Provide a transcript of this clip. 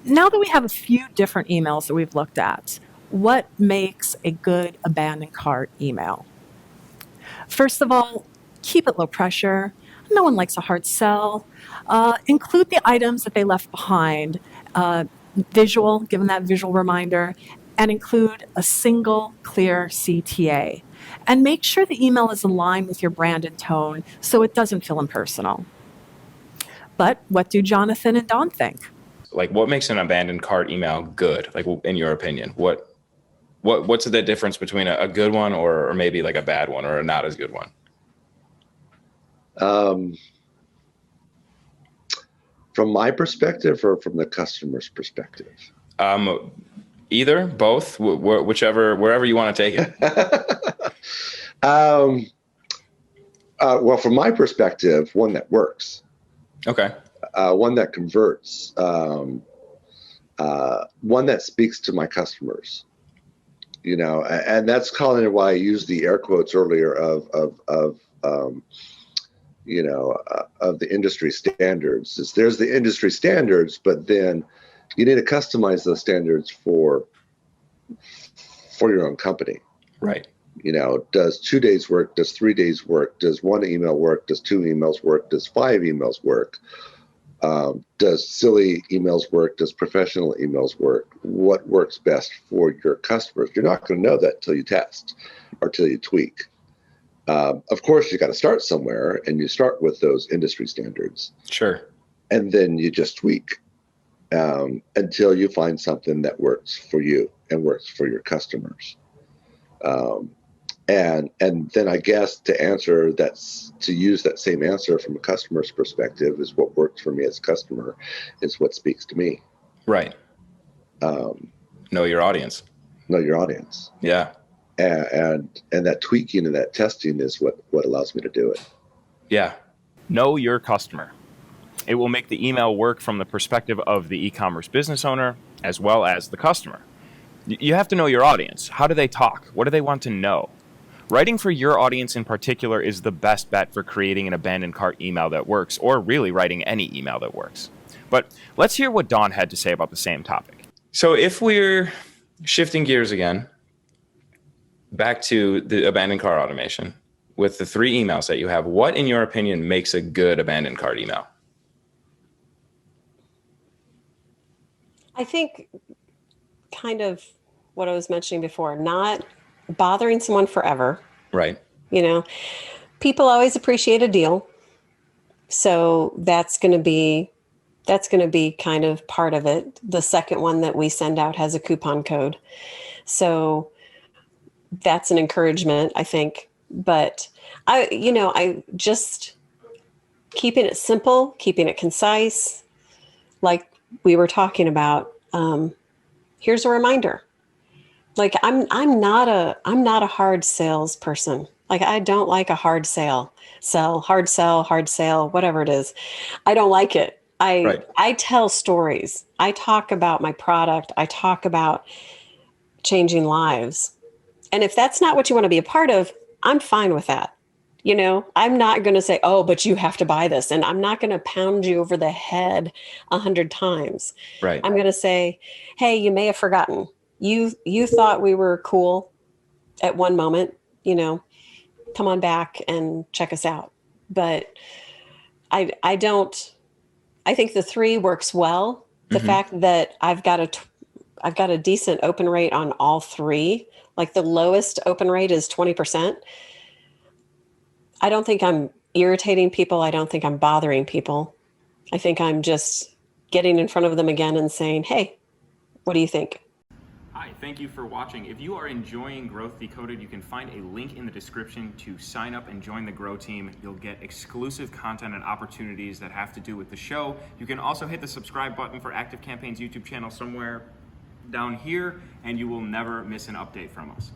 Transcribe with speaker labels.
Speaker 1: Now that we have a few different emails that we've looked at, what makes a good abandoned cart email? First of all, keep it low pressure. No one likes a hard sell. Include the items that they left behind, visual, give them that visual reminder, and include a single clear CTA. And make sure the email is aligned with your brand and tone so it doesn't feel impersonal. But what do Jonathan and Dawn think?
Speaker 2: Like, what makes an abandoned cart email good? Like, in your opinion, what's the difference between a good one or maybe like a bad one or a not as good one?
Speaker 3: From my perspective or from the customer's perspective?
Speaker 2: Either, both, wherever you want to take it.
Speaker 3: Well, from my perspective, one that works.
Speaker 2: Okay.
Speaker 3: One that converts. One that speaks to my customers. And that's calling it why I used the air quotes earlier of the industry standards. There's the industry standards, but then you need to customize those standards for your own company.
Speaker 2: Right.
Speaker 3: Does 2 days work? Does 3 days work? Does one email work? Does 2 emails work? Does 5 emails work? Does silly emails work? Does professional emails work? What works best for your customers? You're not going to know that till you test or till you tweak. Of course, you got to start somewhere, and you start with those industry standards.
Speaker 2: Sure.
Speaker 3: And then you just tweak until you find something that works for you and works for your customers. And then I guess to use that same answer from a customer's perspective is what works for me as a customer is what speaks to me.
Speaker 2: Right. Know your audience.
Speaker 3: Know your audience.
Speaker 2: Yeah.
Speaker 3: And that tweaking and that testing is what allows me to do it.
Speaker 2: Yeah.
Speaker 4: Know your customer. It will make the email work from the perspective of the e-commerce business owner as well as the customer. You have to know your audience. How do they talk? What do they want to know? Writing for your audience in particular is the best bet for creating an abandoned cart email that works, or really writing any email that works. But let's hear what Dawn had to say about the same topic.
Speaker 2: So if we're shifting gears again, back to the abandoned cart automation, with the 3 emails that you have, what, in your opinion, makes a good abandoned cart email?
Speaker 5: I think kind of what I was mentioning before, not bothering someone forever.
Speaker 2: Right.
Speaker 5: People always appreciate a deal. So that's going to be kind of part of it. The second one that we send out has a coupon code. So that's an encouragement, I think. But I just keeping it simple, keeping it concise, like we were talking about. Here's a reminder. Like I'm not a hard sales person. Like I don't like a hard sell, hard sale, whatever it is. I don't like it. I tell stories. I talk about my product. I talk about changing lives. And if that's not what you want to be a part of, I'm fine with that. I'm not going to say, oh, but you have to buy this. And I'm not going to pound you over the head 100 times.
Speaker 2: Right.
Speaker 5: I'm going to say, hey, you may have forgotten. You thought we were cool at one moment, come on back and check us out. But I think the 3 works well. The fact that I've got a decent open rate on all 3, like the lowest open rate is 20%. I don't think I'm irritating people. I don't think I'm bothering people. I think I'm just getting in front of them again and saying, hey, what do you think?
Speaker 4: Hi, thank you for watching. If you are enjoying Growth Decoded, you can find a link in the description to sign up and join the Grow team. You'll get exclusive content and opportunities that have to do with the show. You can also hit the subscribe button for ActiveCampaign's YouTube channel somewhere down here, and you will never miss an update from us.